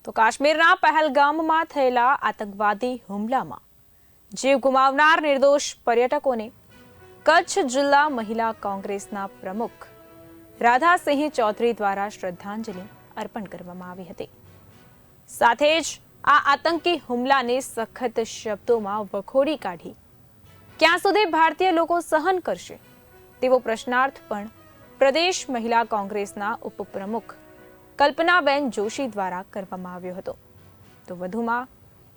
તો કાશ્મીરના પહેલગામમાં થયેલા આતંકવાદી હુમલામાં જીવ ગુમાવનાર નિર્દોષ પર્યટકોને કચ્છ જિલ્લા મહિલા કોંગ્રેસના પ્રમુખ રાધાસિંહ ચૌધરી દ્વારા શ્રદ્ધાંજલિ અર્પણ કરવામાં આવી હતી। સાથે જ આ આતંકી હુમલાને સખત શબ્દોમાં વખોડી કાઢી ક્યાં સુધી ભારતીય લોકો સહન કરશે તેવો પ્રશ્નાર્થ પણ પ્રદેશ મહિલા કોંગ્રેસના ઉપપ્રમુખ કલ્પનાબેન જોશી દ્વારા કરવામાં આવ્યો હતો। તો વધુમાં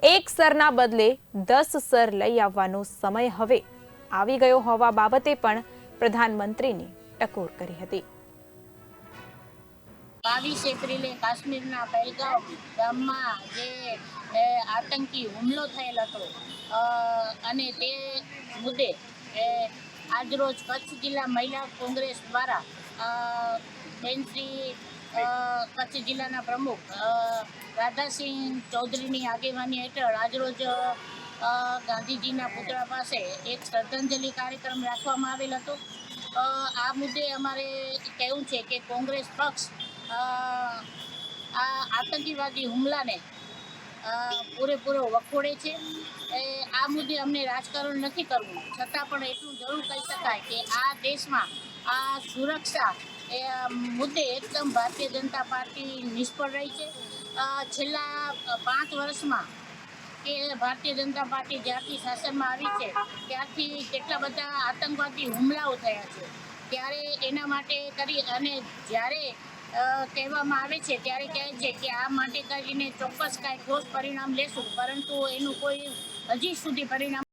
એક સરના બદલે 10 સર લઈ આવવાનો સમય હવે આવી ગયો હોવા બાબતે પણ પ્રધાનમંત્રીની ટકોર કરી હતી। 22 એપ્રિલે કાશ્મીરના પહેલગામ ગામમાં જે આતંકી હુમલો થયેલ હતો અને તે મુદ્દે આજરોજ કચ્છ જિલ્લા મહિલા કોંગ્રેસ દ્વારા બેનશ્રી કચ્છ જિલ્લાના પ્રમુખ રાધાસિંહ ચૌધરીની આગેવાની હેઠળ આજરોજ ગાંધીજીના પુતળા પાસે એક શ્રદ્ધાંજલિ કાર્યક્રમ રાખવામાં આવેલ હતો। આ મુદ્દે અમારે કહેવું છે કે કોંગ્રેસ પક્ષ આ આતંકવાદી હુમલાને પૂરેપૂરો વખોડે છે। આ મુદ્દે અમને રાજકારણ નથી કરવું, છતાં પણ એટલું જરૂર કહી શકાય કે આ દેશમાં આ સુરક્ષા એ મુદ્દે એકદમ ભારતીય જનતા પાર્ટી નિષ્ફળ રહી છે। છેલ્લા 5 વર્ષમાં કે ભારતીય જનતા પાર્ટી જ્યારથી શાસનમાં આવી છે ત્યારથી કેટલા બધા આતંકવાદી હુમલાઓ થયા છે, ત્યારે એના માટે કરી અને જ્યારે કહેવામાં આવે છે ત્યારે કહે છે કે આ માટે કરીને ચોક્કસ કાંઈ ઠોસ પરિણામ લેશું, પરંતુ એનું કોઈ હજી સુધી પરિણામ